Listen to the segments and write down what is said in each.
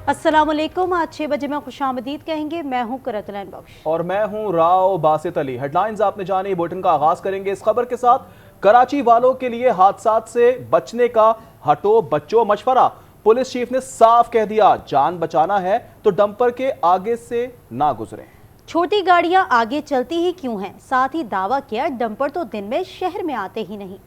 अस्सलामुअलैकुम। आज 6 बजे में खुशामदीद कहेंगे। मैं हूं करतलैन बख्श और मैं हूं राव बासित अली। हेडलाइंस आपने जानी। बुलेटिन का आगाज करेंगे इस खबर के साथ। कराची वालों के लिए हादसात से बचने का हटो बच्चों मशवरा। पुलिस चीफ ने साफ कह दिया, जान बचाना है तो डंपर के आगे से ना गुजरें। छोटी गाड़ियां आगे चलती ही क्यों हैं? साथ ही दावा किया, डंपर तो दिन में शहर में आते ही नहीं।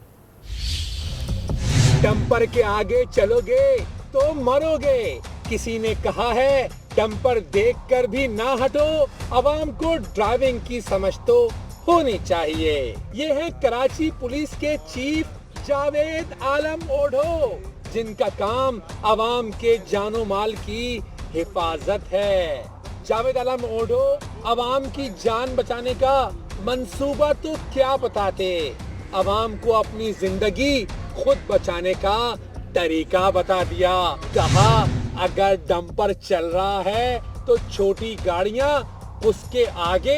डंपर के आगे चलोगे तो मरोगे। किसी ने कहा है डंपर देखकर भी ना हटो। अवाम को ड्राइविंग की समझ तो होनी चाहिए। ये है कराची पुलिस के चीफ जावेद आलम ओढो, जिनका काम अवाम के जानो माल की हिफाजत है। जावेद आलम ओढो अवाम की जान बचाने का मंसूबा तो क्या बताते, अवाम को अपनी जिंदगी खुद बचाने का तरीका बता दिया। कहा अगर डंपर चल रहा है तो छोटी गाड़ियां उसके आगे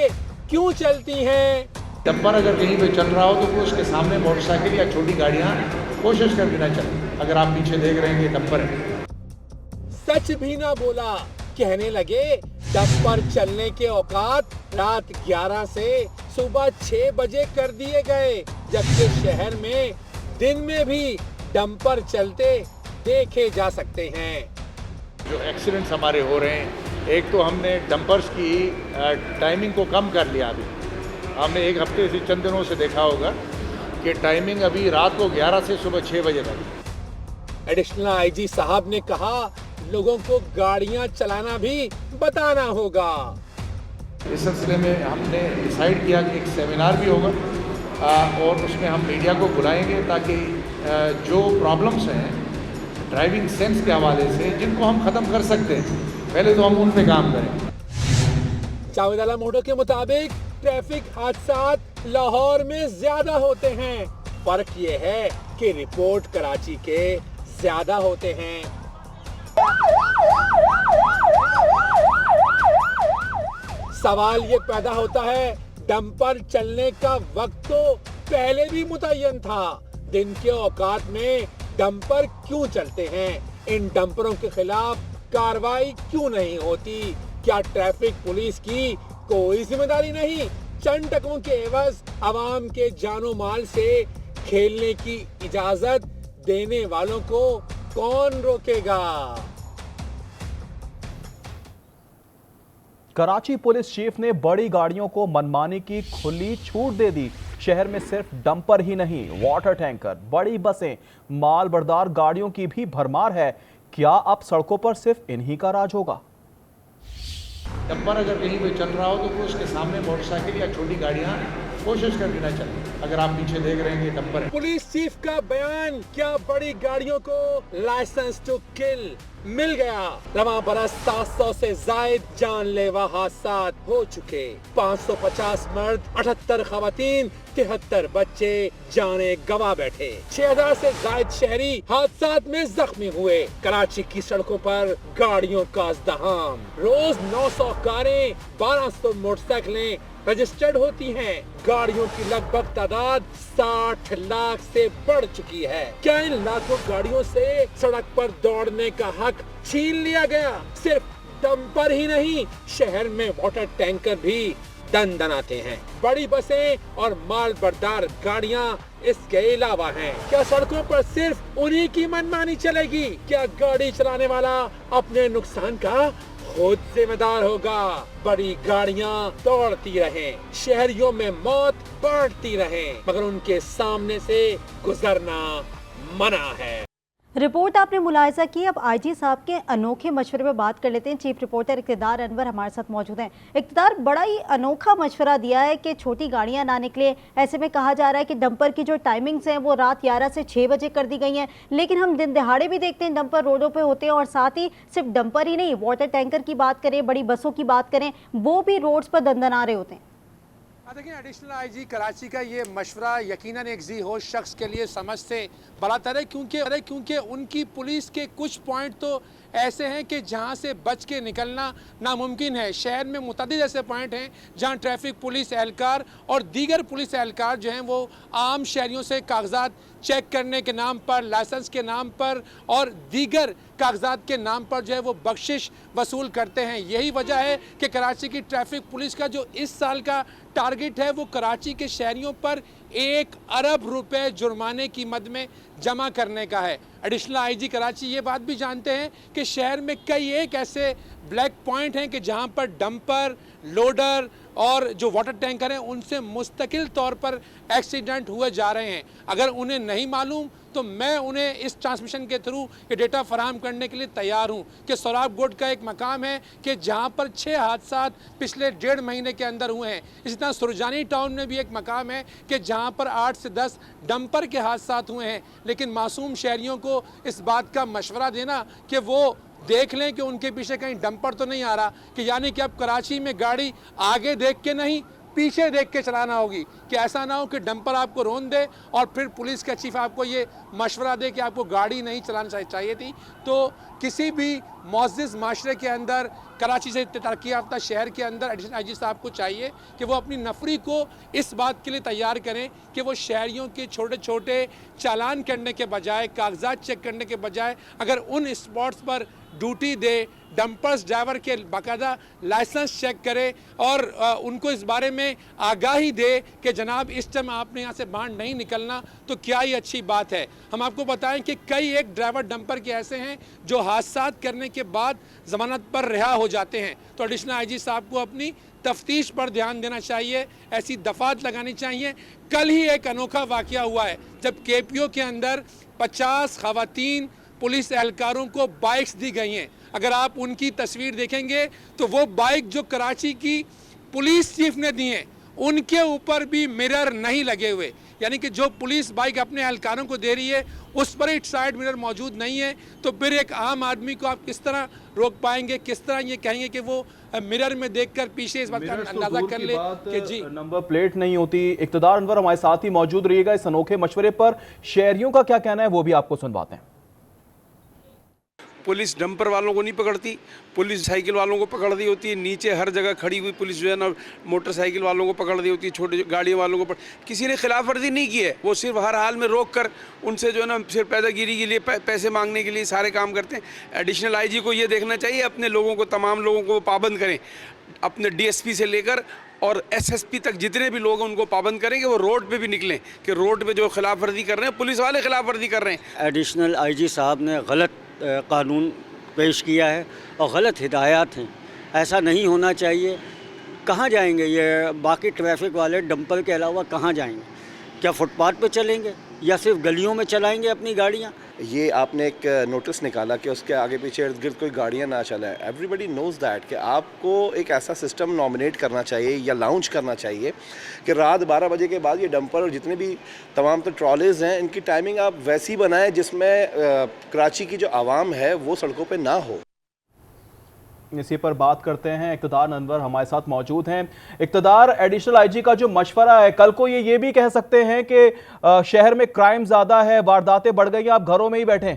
क्यों चलती हैं? डंपर अगर कहीं पे चल रहा हो तो वो उसके सामने मोटरसाइकिल या छोटी गाड़ियां कोशिश करके ना चलें। अगर आप पीछे देख रहे हैं कि डंपर है। सच भी ना बोला, कहने लगे डंपर चलने के औकात रात 11 से सुबह 6 बजे कर दिए गए, जबकि शहर में दिन में भी डंपर चलते देखे जा सकते हैं। जो एक्सीडेंट्स हमारे हो रहे हैं, एक तो हमने डंपर्स की टाइमिंग को कम कर लिया। अभी हमने एक हफ्ते से चंद दिनों से देखा होगा कि टाइमिंग अभी रात को 11 से सुबह 6 बजे तक। एडिशनल आईजी साहब ने कहा लोगों को गाड़ियां चलाना भी बताना होगा। इस सिलसिले में हमने डिसाइड किया कि एक सेमिनार भी होगा और उसमें हम मीडिया को बुलाएंगे ताकि जो प्रॉब्लम्स हैं ड्राइविंग सेंस के हवाले से, जिनको हम ख़त्म कर सकते हैं, पहले तो हम उन पे काम करें। जावेद आलम ओढो के मुताबिक ट्रैफिक हादसात लाहौर में ज्यादा होते हैं। फर्क ये है कि रिपोर्ट कराची के ज्यादा होते हैं। सवाल ये पैदा होता है, डंपर चलने का वक्त तो पहले भी मुतय्यन था। दिन के औकात में डंपर क्यों चलते हैं? इन डंपरों के खिलाफ कार्रवाई क्यों नहीं होती? क्या ट्रैफिक पुलिस की कोई जिम्मेदारी नहीं? चंद टकों के एवज अवाम के जानो माल से खेलने की इजाजत देने वालों को कौन रोकेगा? कराची पुलिस चीफ ने बड़ी गाड़ियों को मनमानी की खुली छूट दे दी। शहर में सिर्फ डंपर ही नहीं, वाटर टैंकर, बड़ी बसें, माल बरदार गाड़ियों की भी भरमार है। क्या अब सड़कों पर सिर्फ इन्हीं का राज होगा? डंपर अगर कहीं पे चल रहा हो तो वो उसके सामने मोटरसाइकिल या छोटी गाड़ियां कोशिश करके ना चलें। अगर आप पीछे देख रहे हैं कि डंपर है। पुलिस चीफ का बयान, क्या बड़ी गाड़ियों को लाइसेंस टू किल मिल गया? रवां बरस 700 से जायद जानलेवा हादसात हो चुके। 550 मर्द, 78 खवातीन, 73 बच्चे जाने गवा बैठे। 6000 से जायद शहरी हादसात में जख्मी हुए। कराची की सड़कों पर गाड़ियों का इज़्दिहाम। रोज 900 कारें, 1200 मोटरसाइकिलें रजिस्टर्ड होती हैं। गाड़ियों की लगभग तादाद 60 लाख से बढ़ चुकी है। क्या इन लाखों गाड़ियों से सड़क पर दौड़ने का हक छीन लिया गया? सिर्फ डंपर ही नहीं, शहर में वाटर टैंकर भी दनदनाते हैं। बड़ी बसें और माल बरदार गाड़ियां इसके अलावा हैं। क्या सड़कों पर सिर्फ उन्हीं की मनमानी चलेगी? क्या गाड़ी चलाने वाला अपने नुकसान का खुद जिम्मेदार होगा? बड़ी गाड़ियां दौड़ती रहें, शहरियों में मौत बढ़ती रहें, मगर उनके सामने से गुजरना मना है। रिपोर्ट आपने मुलाहिजा की। अब आईजी साहब के अनोखे मशवरे पर बात कर लेते हैं। चीफ रिपोर्टर इक़्तिदार अनवर हमारे साथ मौजूद हैं। इक़्तिदार, बड़ा ही अनोखा मशवरा दिया है कि छोटी गाड़ियां ना निकले। ऐसे में कहा जा रहा है कि डंपर की जो टाइमिंग्स हैं वो रात 11 से 6 बजे कर दी गई हैं, लेकिन हम दिन दहाड़े भी देखते हैं डंपर रोडों पर होते हैं। और साथ ही सिर्फ डंपर ही नहीं, वाटर टैंकर की बात करें, बड़ी बसों की बात करें, वो भी रोड्स पर दंदना रहे होते हैं। देखिए, एडिशनल आईजी कराची का ये मशवरा यकीनन एक जी होश शख्स के लिए समझ से बलातर है, क्योंकि उनकी पुलिस के कुछ पॉइंट तो ऐसे हैं कि जहां से बच के निकलना नामुमकिन है। शहर में मुतअद्दिद ऐसे पॉइंट हैं जहां ट्रैफिक पुलिस एहलकार और दीगर पुलिस एहलकार जो हैं वो आम शहरियों से कागजात चेक करने के नाम पर, लाइसेंस के नाम पर और दीगर कागजात के नाम पर जो है वो बख्शिश वसूल करते हैं। यही वजह है कि कराची की ट्रैफिक पुलिस का जो इस साल का टारगेट है वो कराची के शहरियों पर 1 अरब रुपए जुर्माने की मद में जमा करने का है। एडिशनल आईजी कराची ये बात भी जानते हैं कि शहर में कई एक ऐसे ब्लैक पॉइंट हैं कि जहां पर डंपर, लोडर और जो वाटर टैंकर हैं उनसे मुस्तकिल तौर पर एक्सीडेंट हुए जा रहे हैं। अगर उन्हें नहीं मालूम तो मैं उन्हें इस ट्रांसमिशन के थ्रू ये डेटा फराहम करने के लिए तैयार हूं कि सोराब गोड का एक मकाम है कि जहां पर 6 हादसा पिछले 1.5 महीने के अंदर हुए हैं। इसी तरह सुरजानी टाउन में भी एक मकाम है कि जहां पर 8 से 10 डंपर के हादसा हुए हैं। लेकिन मासूम शहरियों को इस बात का मशवरा देना कि वो देख लें कि उनके पीछे कहीं डंपर तो नहीं आ रहा, कि यानी कि अब कराची में गाड़ी आगे देख के नहीं पीछे देख के चलाना होगी, कि ऐसा ना हो कि डंपर आपको रोन दे और फिर पुलिस का चीफ आपको ये मशवरा दे कि आपको गाड़ी नहीं चलाना चाहिए थी। तो किसी भी मुअज़्ज़िज़ माशरे के अंदर, कराची से तरक्की याफ्ता शहर के अंदर एडिशनल आईजी साहब को चाहिए कि वो अपनी नफरी को इस बात के लिए तैयार करें कि वो शहरियों के छोटे छोटे चालान करने के बजाय, कागजात चेक करने के बजाय अगर उन स्पॉट्स पर ड्यूटी दे, डंपर्स ड्राइवर के बाकायदा लाइसेंस चेक करे और उनको इस बारे में आगाही दे कि जनाब इस टाइम आपने यहाँ से बाहर नहीं निकलना, तो क्या ही अच्छी बात है। हम आपको बताएं कि कई एक ड्राइवर डंपर के ऐसे हैं जो हादसा करने के बाद जमानत पर रिहा हो जाते हैं। तो एडिशनल आईजी साहब को अपनी तफ्तीश पर ध्यान देना चाहिए, ऐसी दफात लगानी चाहिए। कल ही एक अनोखा वाकया हुआ है जब केपीओ के अंदर 50 खवातीन पुलिस एहलकारों को बाइक्स दी गई हैं। अगर आप उनकी तस्वीर देखेंगे तो वो बाइक जो कराची की पुलिस चीफ ने दी हैं उनके ऊपर भी मिरर नहीं लगे हुए, यानी कि जो पुलिस बाइक अपने एहलकारों को दे रही है उस पर एक साइड मिरर मौजूद नहीं है। तो फिर एक आम आदमी को आप किस तरह रोक पाएंगे, किस तरह ये कहेंगे कि वो मिरर में देखकर पीछे इस बात का अंदाजा कर ले कि जी नंबर प्लेट नहीं होती। इक़्तिदार अनवर हमारे साथ ही मौजूद रहिएगा। इस अनोखे मशवरे पर शहरियों का क्या कहना है वो भी आपको सुनवाते हैं। पुलिस डंपर वालों को नहीं पकड़ती, पुलिस साइकिल वालों को पकड़ दी होती है। नीचे हर जगह खड़ी हुई पुलिस जो है ना मोटरसाइकिल वालों को पकड़ दी होती है, छोटे गाड़ियों वालों को किसी ने खिलाफ वर्जी नहीं की है। वो सिर्फ हर हाल में रोक कर उनसे जो है ना सिर्फ पैदागिरी के लिए पैसे मांगने के लिए सारे काम करते हैं। एडिशनल आईजी को ये देखना चाहिए अपने लोगों को, तमाम लोगों को पाबंद करें, अपने डीएसपी से लेकर और एसएसपी तक जितने भी लोग हैं उनको पाबंद करें कि वो रोड पे भी निकलें, कि रोड पे जो खिलाफ वर्जी कर रहे हैं पुलिस वाले खिलाफ वर्जी कर रहे हैं। एडिशनल आईजी साहब ने गलत कानून पेश किया है और गलत हिदायत हैं, ऐसा नहीं होना चाहिए। कहाँ जाएंगे ये बाकी ट्रैफिक वाले डंपर के अलावा, कहाँ जाएंगे? क्या फुटपाथ पे चलेंगे या सिर्फ गलियों में चलाएंगे अपनी गाड़ियाँ? ये आपने एक नोटिस निकाला कि उसके आगे पीछे इर्द गिर्द कोई गाड़ियाँ ना चलाए। एवरीबडी नोज़ दैट कि आपको एक ऐसा सिस्टम नॉमिनेट करना चाहिए या लॉन्च करना चाहिए कि रात 12 बजे के बाद ये डंपर और जितने भी तमाम तो ट्रॉलीज़ हैं इनकी टाइमिंग आप वैसी बनाएं जिसमें कराची की जो आवाम है वो सड़कों पर ना हो। इसी पर बात करते हैं। इक़्तिदार अनवर हमारे साथ मौजूद हैं। इक़्तिदार, एडिशनल आईजी का जो मशवरा है, कल को ये भी कह सकते हैं कि शहर में क्राइम ज़्यादा है, वारदातें बढ़ गई, आप घरों में ही बैठें।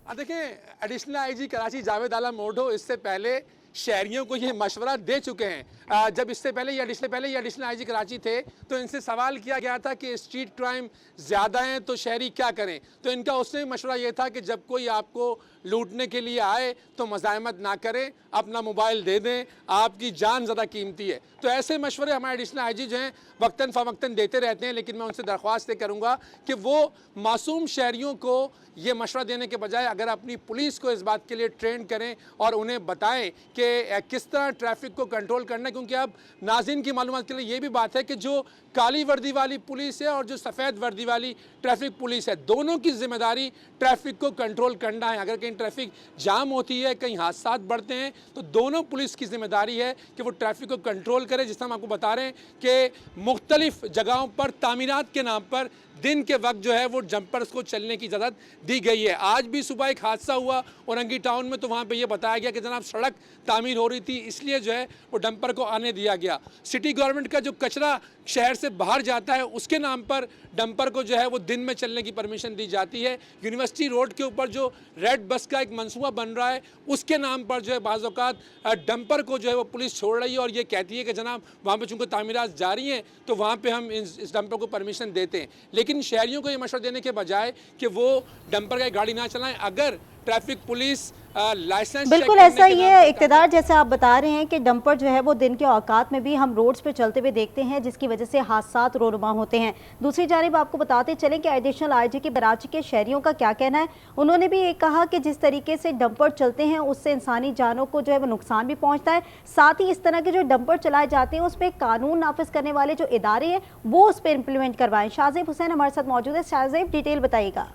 देखें, एडिशनल आईजी कराची जावेद आलम मोडो इससे पहले शहरियों को ये मशवरा दे चुके हैं। जब इससे पहले ये एडिशनल आईजी कराची थे तो इनसे सवाल किया गया था कि स्ट्रीट क्राइम ज़्यादा हैं तो शहरी क्या करें। तो इनका उससे मशवरा ये था कि जब कोई आपको लूटने के लिए आए तो मज़ाहमत ना करें, अपना मोबाइल दे दें, आपकी जान ज़्यादा कीमती है। तो ऐसे मशवरे हमारे एडिशनल आईजी जो हैं वक्तन फ़वक्तन देते रहते हैं, लेकिन मैं उनसे दरख्वास्त करूँगा कि वो मासूम शहरियों को ये मशवरा देने के बजाय अगर अपनी पुलिस को इस बात के लिए ट्रेन करें और उन्हें बताएं कि किस तरह ट्रैफिक को कंट्रोल करना है। क्योंकि अब नाज़रीन की मालूमात के लिए ये भी बात है कि जो काली वर्दी वाली पुलिस है और जो सफ़ेद वर्दी वाली ट्रैफिक पुलिस है, दोनों की जिम्मेदारी ट्रैफिक को कंट्रोल करना है। अगर कहीं ट्रैफिक जाम होती है, कहीं हादसा बढ़ते हैं, तो दोनों पुलिस की जिम्मेदारी है कि वो ट्रैफिक को कंट्रोल करे। जिस तरह हम आपको बता रहे हैं कि मुख्तलिफ जगहों पर तामीरात के नाम पर दिन के वक्त जो है वो डंपर्स को चलने की इजाज़त दी गई है। आज भी सुबह एक हादसा हुआ औरंगी टाउन में, तो वहाँ पे ये बताया गया कि जनाब सड़क तामीर हो रही थी, इसलिए जो है वो डंपर को आने दिया गया। सिटी गवर्नमेंट का जो कचरा शहर से बाहर जाता है उसके नाम पर डंपर को जो है वो दिन में चलने की परमिशन दी जाती है। यूनिवर्सिटी रोड के ऊपर जो रेड बस का एक मंसूबा बन रहा है उसके नाम पर जो है बाज़ औक़ात डंपर को जो है वो पुलिस छोड़ रही है और ये कहती है कि जनाब वहाँ पे चूँकि तामीरात जारी हैं तो वहाँ पे हम इस डंपर को परमिशन देते हैं। लेकिन शहरियों को ये मशवरा देने के बजाय कि वो डंपर का गाड़ी ना चलाएं, अगर ट्रैफिक पुलिस लाइसेंस बिल्कुल ऐसा ही है इक़्तिदार, जैसे आप बता रहे हैं कि डंपर जो है वो दिन के औकात में भी हम रोड्स पे चलते हुए देखते हैं, जिसकी वजह से हादसात रोनुमा होते हैं। दूसरी जानिब आपको बताते चलें कि एडिशनल आईजी के कराची के शहरियों का क्या कहना है। उन्होंने भी ये कहा कि जिस तरीके से डंपर चलते हैं उससे इंसानी जानों को जो है वो नुकसान भी पहुँचता है, साथ ही इस तरह के जो डंपर चलाए जाते हैं उसमें कानून नाफिज करने वाले जो इदारे हैं वो उस पर इम्प्लीमेंट करवाएं। शाहजेब हुसैन हमारे साथ मौजूद है। शाहजेब, डिटेल बताइएगा।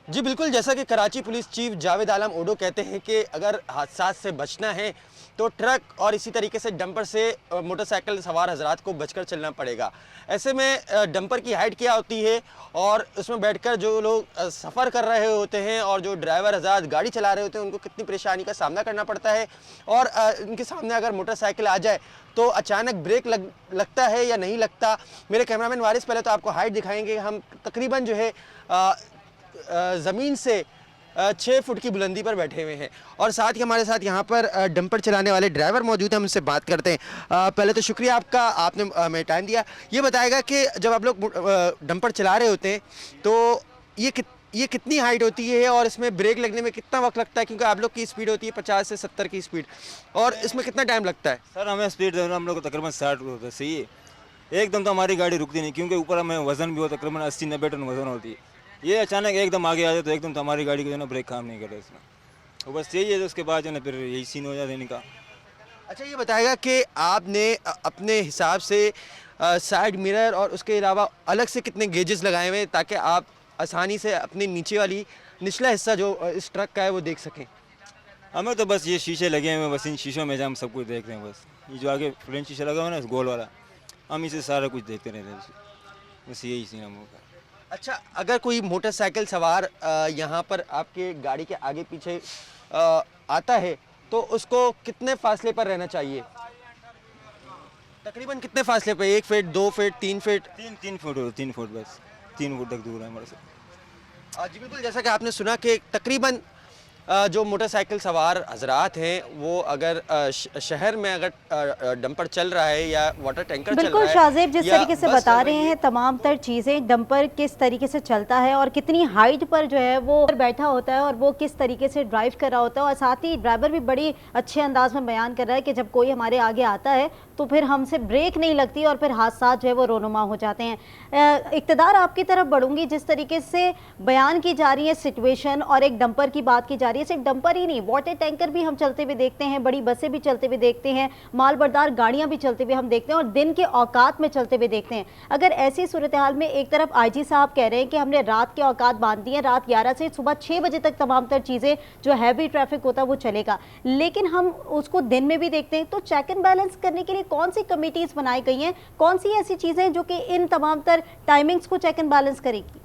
जी बिल्कुल, जैसा कि कराची पुलिस चीफ जावेद आलम ओडो कहते हैं कि अगर हादसा से बचना है तो ट्रक और इसी तरीके से डंपर से मोटरसाइकिल सवार हजरात को बचकर चलना पड़ेगा। ऐसे में डंपर की हाइट क्या होती है और उसमें बैठकर जो लोग सफ़र कर रहे होते हैं और जो ड्राइवर हजरात गाड़ी चला रहे होते हैं उनको कितनी परेशानी का सामना करना पड़ता है, और इनके सामने अगर मोटरसाइकिल आ जाए तो अचानक ब्रेक लगता है या नहीं लगता। मेरे कैमरामैन वारिस पहले तो आपको हाइट दिखाएंगे। हम तकरीबन जो है ज़मीन से 6 फुट की बुलंदी पर बैठे हुए हैं और साथ ही हमारे साथ यहाँ पर डंपर चलाने वाले ड्राइवर मौजूद हैं, हम उनसे बात करते हैं। पहले तो शुक्रिया आपका, आपने हमें टाइम दिया। ये बताएगा कि जब आप लोग डंपर चला रहे होते हैं तो ये कितनी हाइट होती है और इसमें ब्रेक लगने में कितना वक्त लगता है, क्योंकि आप लोग की स्पीड होती है 50 से 70 की स्पीड, और इसमें कितना टाइम लगता है? सर हमें स्पीड हम लोग को तकरीबन 60 होता है, सही है। एकदम तो हमारी गाड़ी रुकती नहीं, क्योंकि ऊपर हमें वजन भी हो तकरीबन 80-90 टन वजन होती है। ये अचानक एकदम आगे आ जाए तो एकदम तो हमारी गाड़ी को जो है ना ब्रेक काम नहीं कर रहा इसमें, तो बस यही है। तो उसके बाद जो है ना फिर यही सीन हो जाता है इनका। अच्छा, ये बताएगा कि आपने अपने हिसाब से साइड मिरर और उसके अलावा अलग से कितने गेजेस लगाए हुए हैं ताकि आप आसानी से अपने नीचे वाली निचला हिस्सा जो इस ट्रक का है वो देख सकें? हमें तो बस ये शीशे लगे हुए हैं, बस इन शीशों में हम सब कुछ देख रहे हैं। बस ये जो आगे फ्रंट शीशा लगा हुआ है ना गोल वाला, हम इसे सारा कुछ देखते रहते हैं, बस यही सीन हम लोग का। अच्छा, अगर कोई मोटरसाइकिल सवार यहाँ पर आपके गाड़ी के आगे पीछे आता है तो उसको कितने फासले पर रहना चाहिए? तकरीबन कितने फासले पे? 1 feet, 2 feet, 3 feet? 3 foot, 3 foot, बस 3 फुट तक दूर है हमारे से। जी बिल्कुल, जैसा कि आपने सुना कि तकरीबन जो मोटरसाइकिल सवार हजरात हैं वो अगर शहर में अगर डंपर चल रहा है या वाटर टैंकर चल रहा है, बिल्कुल शाहजेब, जिस तरीके से बता रहे हैं तमाम तर चीज़ें, डंपर किस तरीके से चलता है और कितनी हाइट पर जो है वो बैठा होता है और वो किस तरीके से ड्राइव कर रहा होता है, और साथ ही ड्राइवर भी बड़ी अच्छे अंदाज में बयान कर रहा है कि जब कोई हमारे आगे आता है तो फिर हमसे ब्रेक नहीं लगती और फिर हादसा जो है वो रोनुमा हो जाते हैं। इक़्तिदार, आपकी तरफ बढ़ूंगी। जिस तरीके से बयान की जा रही है सिचुएशन और एक डंपर की बात की जा रही है, सिर्फ डंपर ही नहीं, वाटर टैंकर भी हम चलते हुए देखते हैं, बड़ी बसें भी चलते हुए देखते हैं, मालबरदार गाड़ियां भी चलते हुए हम देखते हैं और दिन के औकात में चलते हुए देखते हैं। अगर ऐसी सूरत हाल में एक तरफ आईजी साहब कह रहे हैं कि हमने रात के औकात बांध दिए हैं, रात 11 से सुबह 6 बजे तक तमाम तर चीज़ें जो हैवी ट्रैफिक होता है वो चलेगा, लेकिन हम उसको दिन में भी देखते हैं, तो चेक एंड बैलेंस करने के लिए कौन सी कमिटीज़ बनाई गई हैं, कौन सी ऐसी चीज़ें जो कि इन तमाम तर टाइमिंग्स को चेक एंड बैलेंस करेगी?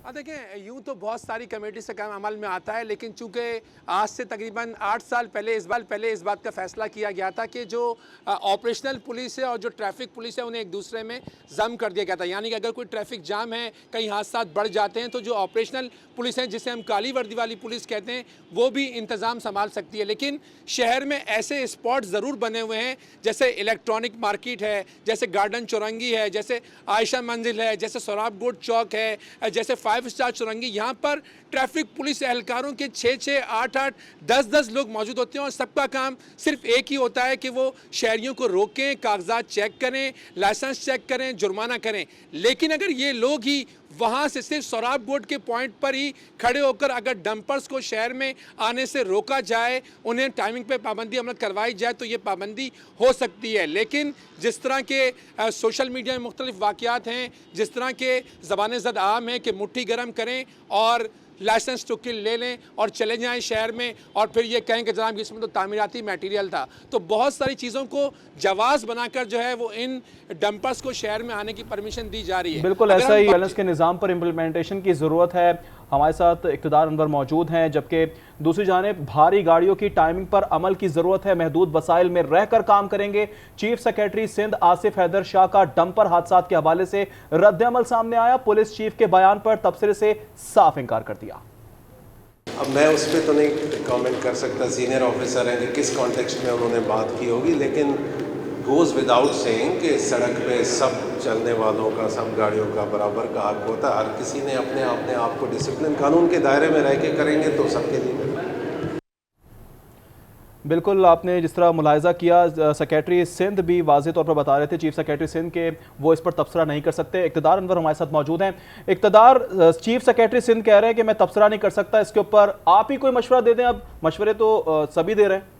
देखें, यूँ तो बहुत सारी कमेटी से काम अमल में आता है, लेकिन चूंकि आज से तकरीबन 8 साल पहले इस बात का फैसला किया गया था कि जो ऑपरेशनल पुलिस है और जो ट्रैफिक पुलिस है उन्हें एक दूसरे में जम कर दिया गया था। यानी कि अगर कोई ट्रैफिक जाम है, कहीं हादसा बढ़ जाते हैं, तो जो ऑपरेशनल पुलिस है जिसे हम काली वर्दी वाली पुलिस कहते हैं वो भी इंतज़ाम संभाल सकती है। लेकिन शहर में ऐसे स्पॉट ज़रूर बने हुए हैं, जैसे इलेक्ट्रॉनिक मार्केट है, जैसे गार्डन चौरंगी है, जैसे आयशा मंजिल है, जैसे सोराबगोट चौक है, जैसे 5 स्टार चौरंगी। यहाँ पर ट्रैफिक पुलिस एहलकारों के 6-6, 8-8, 10-10 लोग मौजूद होते हैं और सबका काम सिर्फ एक ही होता है कि वो शहरियों को रोकें, कागजात चेक करें, लाइसेंस चेक करें, जुर्माना करें। लेकिन अगर ये लोग ही वहाँ से सिर्फ सोराबगोट के पॉइंट पर ही खड़े होकर अगर डंपर्स को शहर में आने से रोका जाए, उन्हें टाइमिंग पे पाबंदी अमल करवाई जाए, तो ये पाबंदी हो सकती है। लेकिन जिस तरह के सोशल मीडिया में मुख्तलिफ वाक़यात हैं, जिस तरह के ज़बान ज़द आम हैं कि मुट्ठी गर्म करें और लाइसेंस टू किल ले लें और चले जाएं शहर में और फिर ये कहें कि जनाब इसमें तो तामीराती मटेरियल था। तो बहुत सारी चीज़ों को जवाज़ बनाकर जो है वो इन डंपर्स को शहर में आने की परमिशन दी जा रही है। बिल्कुल ऐसा ही बैलेंस के निज़ाम पर इम्प्लीमेंटेशन की ज़रूरत है। हमारे साथ इक़्तिदार अनवर मौजूद हैं, जबकि दूसरी जानिब भारी गाड़ियों की टाइमिंग पर अमल की ज़रूरत है। महदूद वसाइल में रहकर काम करेंगे। चीफ सेक्रेटरी सिंध आसिफ हैदर शाह का डंपर हादसा के हवाले से रद्द-ए-अमल सामने आया। पुलिस चीफ के बयान पर तबसरे से साफ इनकार कर दिया। अब मैं उस पर तो नहीं कमेंट कर सकता, सीनियर ऑफिसर हैं कि किस कॉन्टेक्स्ट में उन्होंने बात की होगी, लेकिन गोज़ विदाउट सेइंग कि सड़क पे सब चलने वालों का, सब गाड़ियों का बराबर का हक होता है। हर किसी ने अपने आप को डिसिप्लिन कानून के दायरे में रह के करेंगे तो सबके लिए बिल्कुल आपने जिस तरह मुलाहिजा किया, सेक्रेटरी सिंध भी वाज़े तौर पर बता रहे थे, चीफ सेक्रेटरी सिंध के वो इस पर तबसरा नहीं कर सकते। इक़्तिदार अनवर हमारे साथ मौजूद हैं। इक़्तिदार, चीफ सेक्रेटरी सिंध कह रहे हैं कि मैं तबसरा नहीं कर सकता, इसके ऊपर आप ही कोई मशवरा दे दें। अब मशवरे तो सभी दे रहे हैं।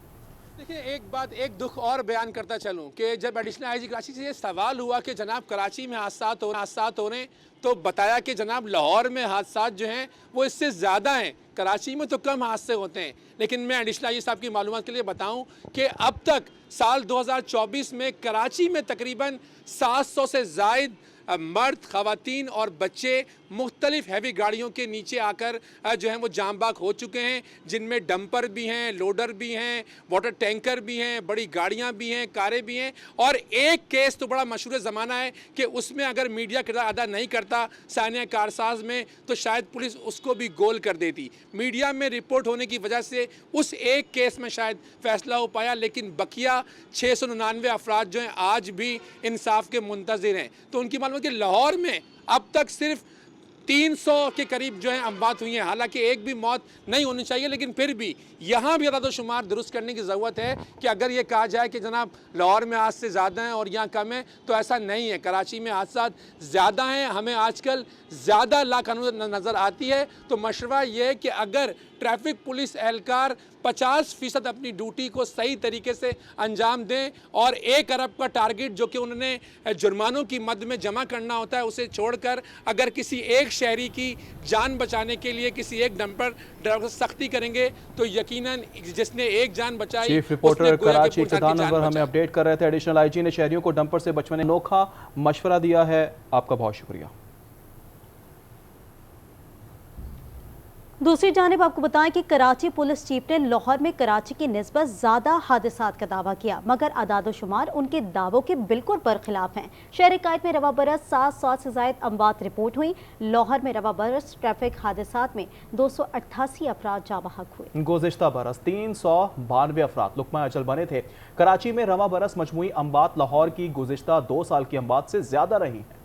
देखिए, एक बात, एक दुख और बयान करता चलूं कि जब एडिशनल आईजी कराची से ये सवाल हुआ कि जनाब कराची में हादसात हो रहे हैं, तो बताया कि जनाब लाहौर में हादसात जो हैं वो इससे ज़्यादा हैं, कराची में तो कम हादसे होते हैं। लेकिन मैं एडिशनल आईजी साहब की मालूमात के लिए बताऊं कि अब तक साल 2024 में कराची में तकरीबन 700 से ज़ायद मर्द, ख़वातीन और बच्चे मुख्तलिफ हैवी गाड़ियों के नीचे आकर जो हैं वो जाम बाग हो चुके हैं, जिनमें डंपर भी हैं, लोडर भी हैं, वाटर टैंकर भी हैं, बड़ी गाड़ियां भी हैं, कारें भी हैं। और एक केस तो बड़ा मशहूर ज़माना है कि उसमें अगर मीडिया किरदार अदा नहीं करता सानिया कारसाज में, तो शायद पुलिस उसको भी गोल कर देती। मीडिया में रिपोर्ट होने की वजह से उस एक केस में शायद फैसला हो पाया, लेकिन बकिया 699 अफराद जो हैं आज भी इंसाफ के मुंतज़िर हैं। तो उनकी मालूम है कि लाहौर में अब तक सिर्फ 300 के करीब जो है अमवात हुई हैं। हालांकि एक भी मौत नहीं होनी चाहिए, लेकिन फिर भी यहाँ भी अदाद शुमार दुरुस्त करने की ज़रूरत है कि अगर ये कहा जाए कि जनाब लाहौर में हादसे ज़्यादा हैं और यहाँ कम है, तो ऐसा नहीं है। कराची में हादसा ज़्यादा हैं, हमें आजकल ज़्यादा लाकानून नज़र आती है। तो मशवरा ये है कि अगर ट्रैफिक पुलिस एहलकार 50% अपनी ड्यूटी को सही तरीके से अंजाम दें और 1 अरब का टारगेट जो कि उन्होंने जुर्मानों की मद में जमा करना होता है, उसे छोड़कर अगर किसी एक शहरी की जान बचाने के लिए किसी एक डंपर ड्राइवर से सख्ती करेंगे, तो यकीनन जिसने एक जान बचाई। चीफ रिपोर्टर कराची इक़्तिदार अनवर हमें अपडेट कर रहे थे। एडिशनल आईजी ने शहरियों को डंपर से बचने अनोखा मशवरा दिया है। आपका बहुत शुक्रिया। दूसरी जानिब आपको बताएं कि कराची पुलिस चीफ ने लाहौर में कराची की निस्बत ज़्यादा हादसात का दावा किया, मगर आदाद-ओ-शुमार उनके दावों के बिल्कुल बरखिलाफ हैं। शहर कायद में रवा बरस 700 से ज़ायद अमवात रिपोर्ट हुई। लाहौर में रवा बरस ट्रैफिक हादसात में 288 अफराद जाँ बहक हुए। गुज़िश्ता बरस 392 अफराद लुकमा अजल बने थे। कराची में रवा बरस मजमुई अमवात लाहौर की गुज़िश्ता 2 साल की अमवात से ज़्यादा रही है।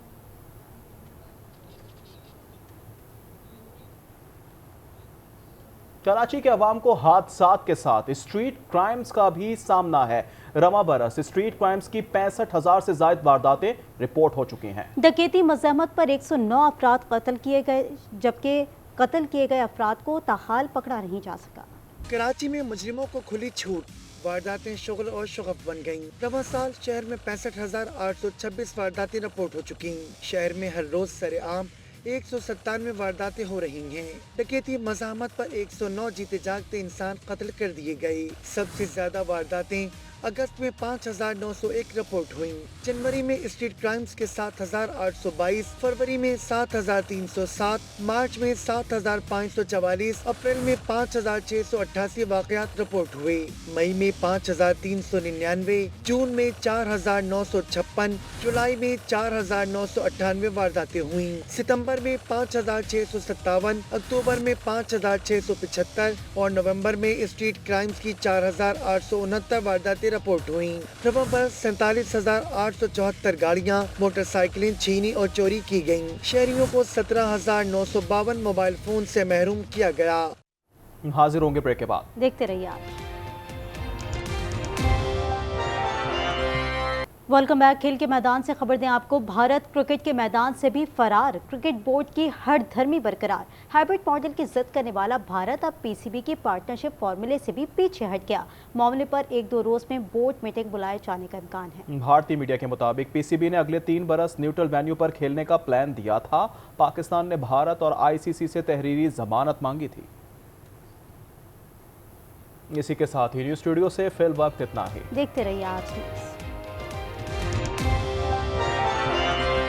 कराची के अवाम को हादसात के साथ स्ट्रीट क्राइम्स का भी सामना है। रवा बरस स्ट्रीट क्राइम्स की 65,000 से ज्यादा वारदातें रिपोर्ट हो चुकी हैं। डकैती मज़ाहमत पर 109 अफराद कत्ल किए गए, जबकि कत्ल किए गए अफराद को ताहाल पकड़ा नहीं जा सका। कराची में मुजरिमों को खुली छूट, वारदातें शुगल और शुगफ बन गईं। रवा साल शहर में 65,826 वारदातें रिपोर्ट हो चुकी। शहर में हर रोज सरेआम 197 वारदातें हो रही हैं। डकैती मज़ाहमत पर 109 जीते जागते इंसान कत्ल कर दिए गए। सबसे ज्यादा वारदातें अगस्त में 5,901 रिपोर्ट हुई। जनवरी में स्ट्रीट क्राइम्स के 7,822, फरवरी में 7,307, मार्च में 7,544, अप्रैल में 5,688 वाक़यात रिपोर्ट हुए, मई में 5,399, जून में 4,956, जुलाई में 4,998 वारदातें हुई, सितंबर में 5,657, अक्टूबर में 5,675 और नवंबर में स्ट्रीट क्राइम्स की 4,869 वारदातें रिपोर्ट हुई। रवा बरस 47,874 गाड़ियाँ, मोटरसाइकिलें छीनी और चोरी की गयीं। शहरियों को 17,952 मोबाइल फोन से महरूम किया गया। हाजिर होंगे ब्रेक के बाद, देखते रहिए आप। Welcome back. खेल के मैदान से खबर दें आपको, भारत क्रिकेट के मैदान से भी फरार, क्रिकेट बोर्ड की हर धर्मी बरकरार। हाइब्रिड मॉडल की जिद करने वाला भारत अब पीसीबी की पार्टनरशिप फॉर्मूले से भी पीछे हट गया। मामले पर 1-2 रोज में बोर्ड मीटिंग बुलाए जाने का इम्कान है। भारतीय मीडिया के मुताबिक पीसीबी ने अगले 3 बरस न्यूट्रल वेन्यू पर खेलने का प्लान दिया था। पाकिस्तान ने भारत और आईसीसी से तहरीरी जमानत मांगी थी। इसी के साथ ही न्यूज स्टूडियो से फिल वक्त इतना ही। देखते रहिए आज न्यूज़।